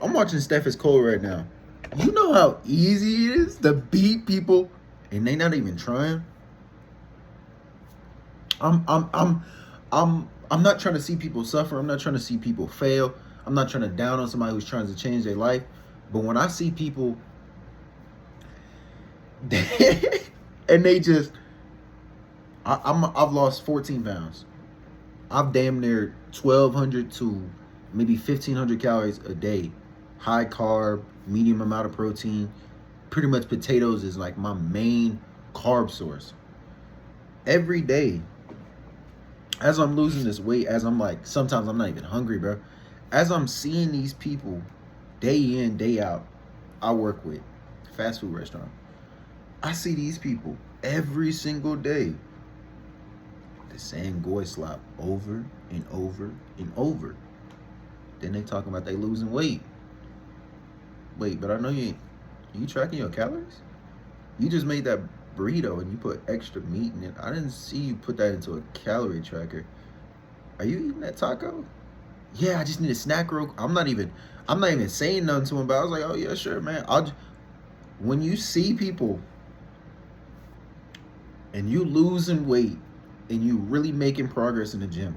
I'm watching Steph is Cole right now. You know how easy it is to beat people and they not even trying? I'm I'm I'm I'm not trying to see people suffer. I'm not trying to see people fail. I'm not trying to down on somebody who's trying to change their life. But when I see people and they just I've lost 14 pounds. I've damn near 1,200 to maybe 1,500 calories a day. High carb, medium amount of protein. Pretty much potatoes is like my main carb source. Every day, as I'm losing this weight, as I'm like, sometimes I'm not even hungry, bro. As I'm seeing these people day in, day out, I work with fast food restaurant. I see these people every single day. The same goy slop over and over and over. Then they talking about they losing weight. Wait, but I know you tracking your calories? You just made that burrito and you put extra meat in it. I didn't see you put that into a calorie tracker. Are you eating that taco? Yeah, I just need a snack real. I'm not even saying nothing to him. But I was like, oh yeah, sure, man. When you see people and you losing weight and you really making progress in the gym,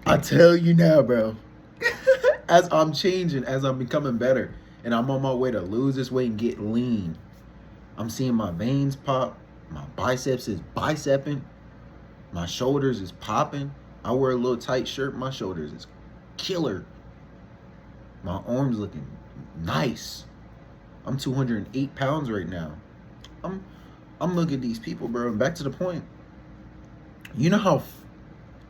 I tell you now, bro. As I'm changing, as I'm becoming better, and I'm on my way to lose this weight and get lean, I'm seeing my veins pop, my biceps is bicepping, my shoulders is popping. I wear a little tight shirt, my shoulders is killer. My arms looking nice. I'm 208 pounds right now. I'm I'm looking at these people, bro. And back to the point. You know how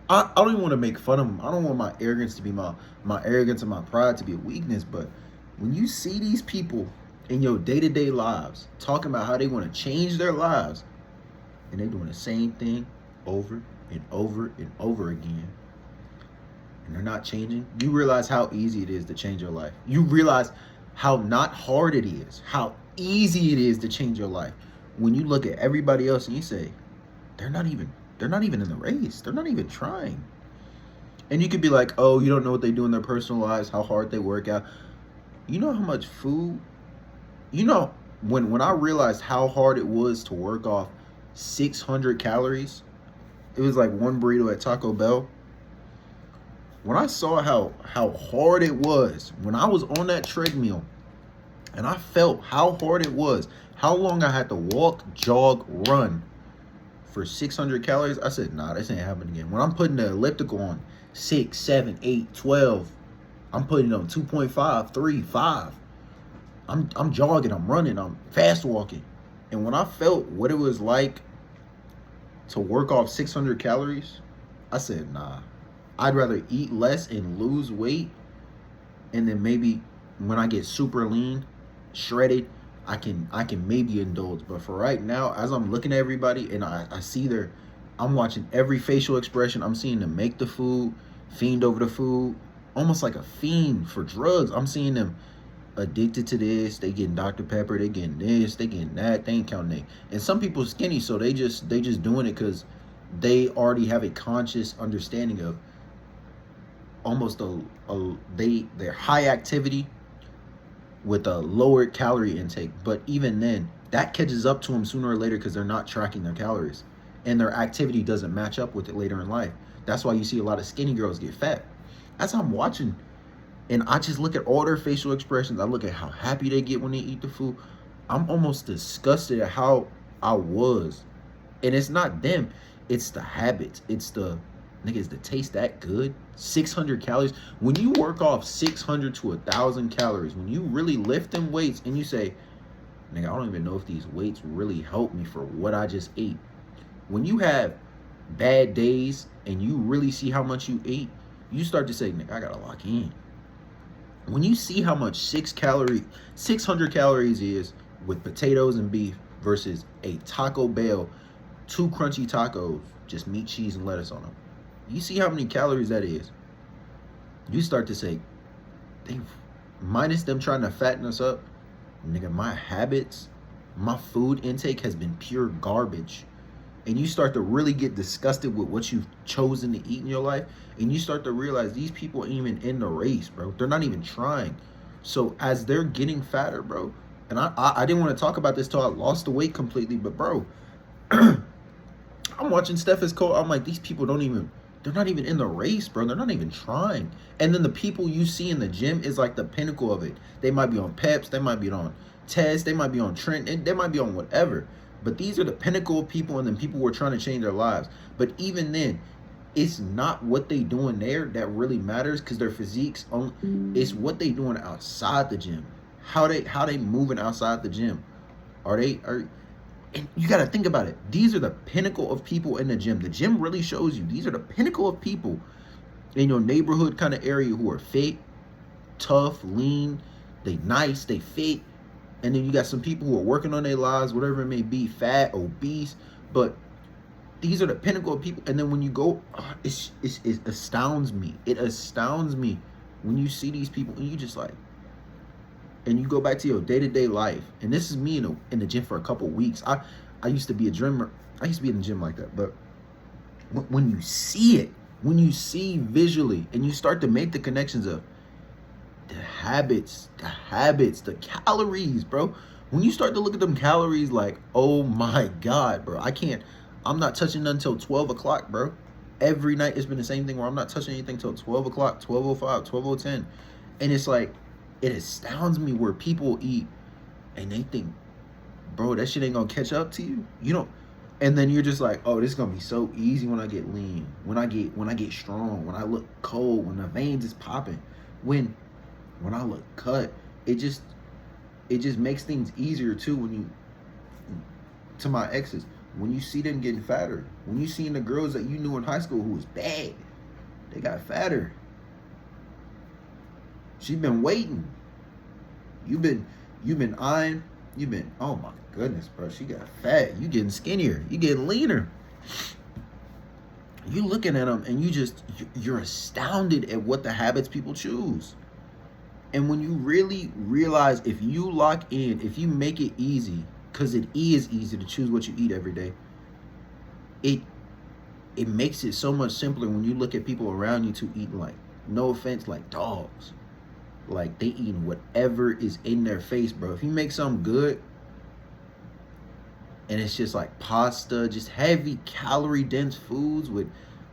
I don't even want to make fun of them. I don't want my arrogance to be my arrogance and my pride to be a weakness. But when you see these people in your day-to-day lives talking about how they want to change their lives, and they're doing the same thing over and over and over again, and they're not changing, you realize how easy it is to change your life. You realize how not hard it is, how easy it is to change your life. When you look at everybody else and you say, they're not even in the race. They're not even trying. And you could be like, oh, you don't know what they do in their personal lives, how hard they work out. You know how much food, when I realized how hard it was to work off 600 calories, it was like one burrito at Taco Bell. When I saw how hard it was, when I was on that treadmill and I felt how hard it was, how long I had to walk, jog, run for 600 calories, I said, nah, this ain't happening again. When I'm putting the elliptical on 6, 7, 8, 12, I'm putting it on 2.5, 3, 5. I'm jogging, I'm running, I'm fast walking. And when I felt what it was like to work off 600 calories, I said, nah, I'd rather eat less and lose weight. And then maybe when I get super lean, shredded, I can maybe indulge. But for right now, as I'm looking at everybody and I see I'm watching every facial expression. I'm seeing them make the food, fiend over the food, almost like a fiend for drugs. I'm seeing them addicted to this. They getting Dr. Pepper, they getting this, they getting that. They ain't counting it. And some people skinny, so they just doing it because they already have a conscious understanding of almost they're high activity with a lower calorie intake. But even then, that catches up to them sooner or later because they're not tracking their calories and their activity doesn't match up with it later in life. That's why you see a lot of skinny girls get fat. As I'm watching and I just look at all their facial expressions, I look at how happy they get when they eat the food, I'm almost disgusted at how I was. And it's not them, it's the habits. It's the niggas, the taste that good. 600 calories. When you work off 600 to 1,000 calories, when you really lift them weights and you say, nigga, I don't even know if these weights really help me for what I just ate. When you have bad days and you really see how much you ate, you start to say, nigga, I gotta lock in. When you see how much 600 calories is with potatoes and beef versus a Taco Bell, 2 crunchy tacos, just meat, cheese, and lettuce on them. You see how many calories that is. You start to say, they minus them trying to fatten us up, nigga, my habits, my food intake has been pure garbage. and you start to really get disgusted with what you've chosen to eat in your life, and you start to realize these people ain't even in the race, bro. They're not even trying. So as they're getting fatter, bro, and I didn't want to talk about this till I lost the weight completely, but bro, I'm watching Steph Cole. I'm like, these people they're not even in the race, bro. They're not even trying. And then the people you see in the gym is like the pinnacle of it. They might be on Peps, they might be on Tez, they might be on Trent, and they might be on whatever. But these are the pinnacle of people, and then people who are trying to change their lives. But even then, it's not what they doing there that really matters, because their physiques only, it's what they doing outside the gym. How they moving outside the gym. And you got to think about it. These are the pinnacle of people in the gym. The gym really shows you these are the pinnacle of people in your neighborhood kind of area who are fit, tough, lean, they nice, they fit. And then you got some people who are working on their lives, whatever it may be, fat, obese. But these are the pinnacle of people. And then when you go, it astounds me. It astounds me when you see these people and you just like, and you go back to your day-to-day life. And this is me in the gym for a couple weeks. I used to be a drummer. I used to be in the gym like that. But when you see it, when you see visually, and you start to make the connections of the habits, the calories, bro. When you start to look at them calories like, oh my God, bro. I'm not touching none until 12 o'clock, bro. Every night it's been the same thing where I'm not touching anything till 12 o'clock, 12:05, 12:10. And it's like, it astounds me where people eat and they think, bro, that shit ain't gonna catch up to you. You don't, and then you're just like, oh, this is gonna be so easy when I get lean, when I get strong, when I look cold, when the veins is popping, when I look cut. It just makes things easier too when you, to my exes, when you see them getting fatter, when you seeing the girls that you knew in high school who was bad, they got fatter. She's been waiting. You've been eyeing. Oh my goodness, bro. She got fat. You getting skinnier. You getting leaner. You looking at them and you're astounded at what the habits people choose. And when you really realize, if you lock in, if you make it easy, because it is easy to choose what you eat every day, it makes it so much simpler when you look at people around you to eat like, no offense, like dogs. Like they eating whatever is in their face, bro. If you make something good and it's just like pasta, just heavy calorie dense foods with,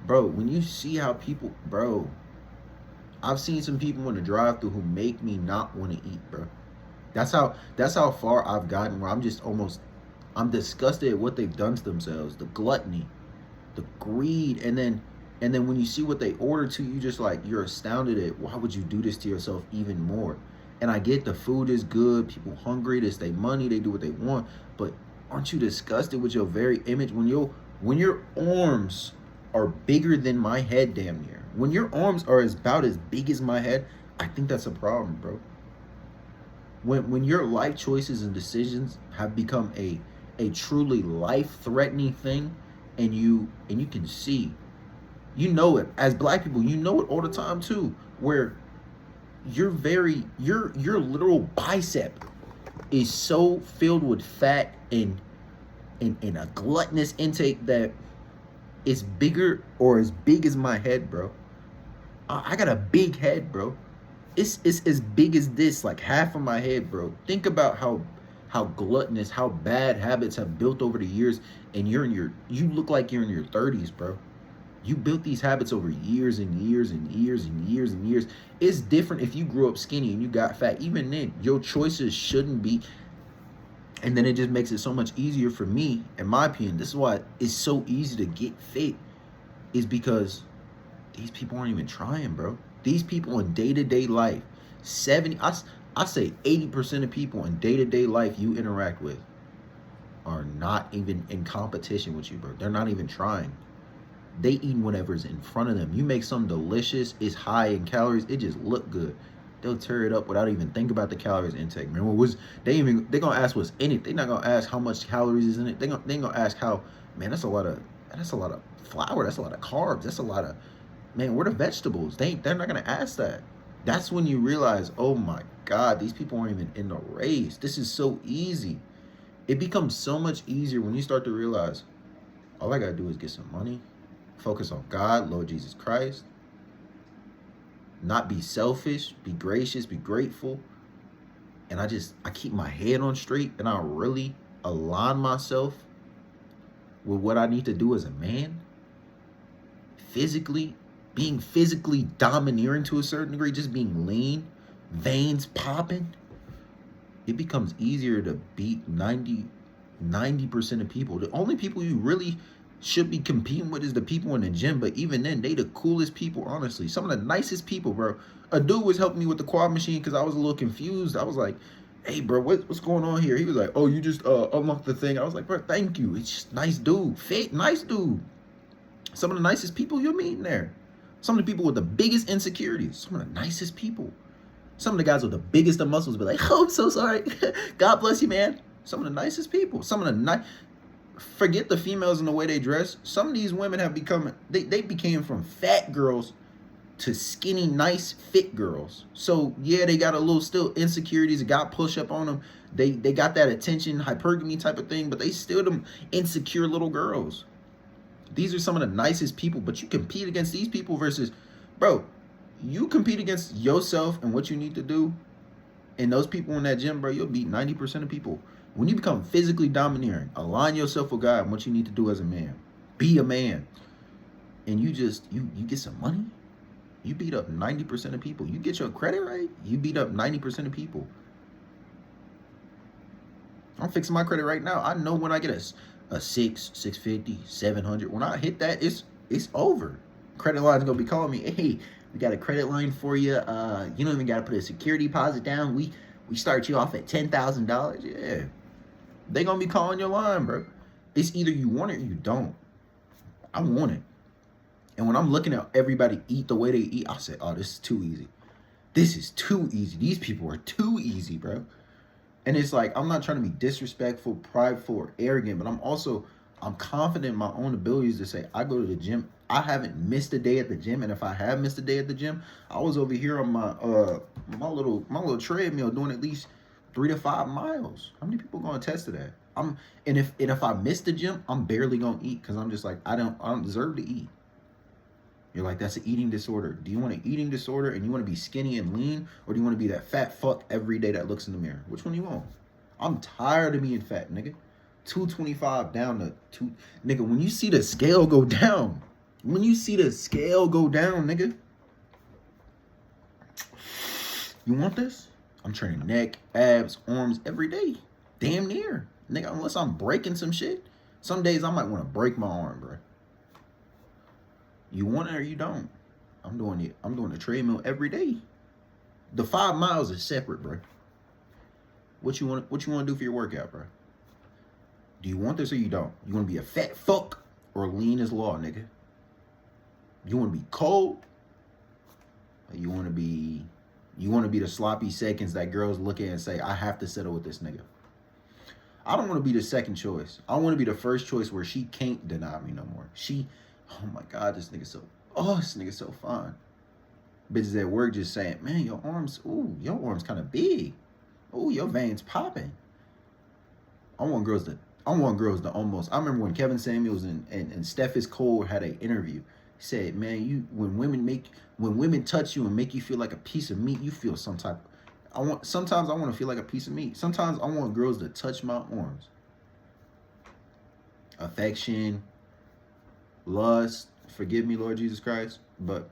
bro, when you see how people, bro, I've seen some people in the drive-thru who make me not want to eat, bro. That's how far I've gotten, where I'm disgusted at what they've done to themselves. The gluttony, the greed, and then when you see what they order to, you just like, you're astounded at, why would you do this to yourself even more? And I get the food is good, people hungry, this they money, they do what they want, but aren't you disgusted with your very image when your arms are bigger than my head damn near? When your arms are about as big as my head, I think that's a problem, bro. When your life choices and decisions have become a truly life-threatening thing, and you can see, you know it, as black people, you know it all the time too, where your literal bicep is so filled with fat and a gluttonous intake that it's bigger or as big as my head, bro. I got a big head, bro. It's as big as this, like half of my head, bro. Think about how gluttonous, how bad habits have built over the years, and you look like you're in your 30s, bro. You built these habits over years and years and years and years and years. It's different if you grew up skinny and you got fat. Even then, your choices shouldn't be. And then it just makes it so much easier for me, in my opinion. This is why it's so easy to get fit, is because these people aren't even trying, bro. These people in day-to-day life, I say 80% of people in day-to-day life you interact with are not even in competition with you, bro. They're not even trying. They eat whatever's in front of them. You make something delicious, it's high in calories, it just look good. They'll tear it up without even thinking about the calories intake. Man, they gonna ask what's in it. They're not gonna ask how much calories is in it. They gonna ask how, man, that's a lot of flour, that's a lot of carbs, that's a lot of, man, where the vegetables? They're not gonna ask that. That's when you realize, oh my God, these people aren't even in the race. This is so easy. It becomes so much easier when you start to realize, All I gotta do is get some money, focus on God, Lord Jesus Christ, not be selfish, be gracious, be grateful. And I keep my head on straight, and I really align myself with what I need to do as a man. Physically, being physically domineering to a certain degree, just being lean, veins popping, it becomes easier to beat 90% of people. The only people you really should be competing with is the people in the gym, but even then, they the coolest people, honestly. Some of the nicest people, bro. A dude was helping me with the quad machine because I was a little confused. I was like, hey, bro, what's going on here? He was like, oh, you just unlocked the thing. I was like, bro, thank you. It's just nice dude. Fit, nice dude. Some of the nicest people you'll meet in there. Some of the people with the biggest insecurities. Some of the nicest people. Some of the guys with the biggest of muscles be like, oh, I'm so sorry. God bless you, man. Some of the nicest people. Some of the nice. Forget the females and the way they dress. Some of these women have become, they became from fat girls to skinny, nice, fit girls. So yeah, they got a little still insecurities. Got push up on them. They got that attention, hypergamy type of thing, but they still them insecure little girls. These are some of the nicest people, but you compete against these people versus, bro, you compete against yourself and what you need to do. And those people in that gym, bro, you'll beat 90% of people. When you become physically domineering, align yourself with God and what you need to do as a man. Be a man. And you get some money, you beat up 90% of people. You get your credit right, you beat up 90% of people. I'm fixing my credit right now. I know when I get a 650, 700, when I hit that, it's over. Credit line's gonna be calling me, hey, we got a credit line for you. You don't even gotta put a security deposit down. We start you off at $10,000. Yeah. They gonna be calling your line, bro. It's either you want it or you don't. I want it. And when I'm looking at everybody eat the way they eat, I say, oh, this is too easy. This is too easy. These people are too easy, bro. And it's like, I'm not trying to be disrespectful, prideful, or arrogant, but I'm confident in my own abilities to say, I go to the gym. I haven't missed a day at the gym. And if I have missed a day at the gym, I was over here on my little treadmill doing at least 3 to 5 miles. How many people gonna attest to that? And if I miss the gym, I'm barely gonna eat because I'm just like, I don't deserve to eat. You're like, that's an eating disorder. Do you want an eating disorder and you want to be skinny and lean? Or do you want to be that fat fuck every day that looks in the mirror? Which one you want? I'm tired of being fat, nigga. 225 down to 2. Nigga, when you see the scale go down. When you see the scale go down, nigga. You want this? I'm training neck, abs, arms every day. Damn near. Nigga, unless I'm breaking some shit. Some days I might want to break my arm, bro. You want it or you don't. I'm doing it. I'm doing the treadmill every day. The 5 miles is separate, bro. What you want to do for your workout, bro? Do you want this or you don't? You want to be a fat fuck or lean as law, nigga? You want to be cold? Or you want to be the sloppy seconds that girls look at and say, I have to settle with this nigga. I don't want to be the second choice. I want to be the first choice where she can't deny me no more. Oh my God, this nigga's so fine. Bitches at work just saying, man, your arms kind of big. Ooh, your veins popping. I want girls to almost. I remember when Kevin Samuels and Steffis Cole had an interview. He said, man, when women touch you and make you feel like a piece of meat, you feel some type. Sometimes I want to feel like a piece of meat. Sometimes I want girls to touch my arms. Affection, lust, forgive me, Lord Jesus Christ, but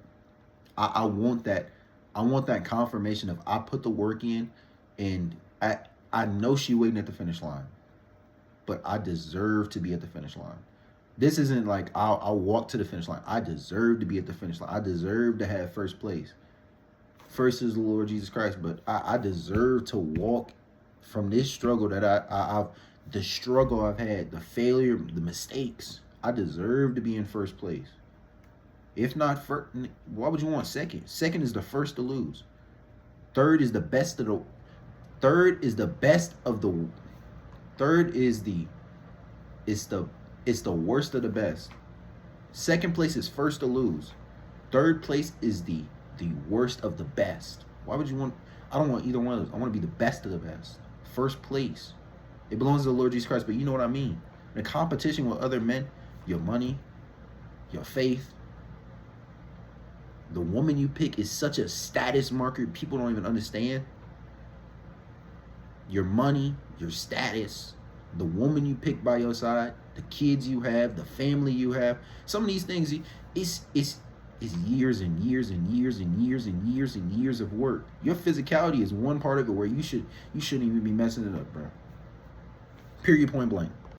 I want that. I want that confirmation of I put the work in, and I know she waiting at the finish line, but I deserve to be at the finish line. This isn't like I'll walk to the finish line. I deserve to be at the finish line. I deserve to have first place. First is the Lord Jesus Christ, but I deserve to walk from this struggle that the struggle I've had, the failure, the mistakes. I deserve to be in first place. If not first, why would you want second? Second is the first to lose. Third is the best of the. Third is the best of the. Third is the. It's the worst of the best. Second place is first to lose. Third place is the worst of the best. Why would you want? I don't want either one of those. I want to be the best of the best. First place. It belongs to the Lord Jesus Christ, but you know what I mean. In a competition with other men, your money, your faith. The woman you pick is such a status marker people don't even understand. Your money, your status, the woman you pick by your side, the kids you have, the family you have. Some of these things, it's years and years and years and years and years and years of work. Your physicality is one part of it where you shouldn't even be messing it up, bro. Period, point blank.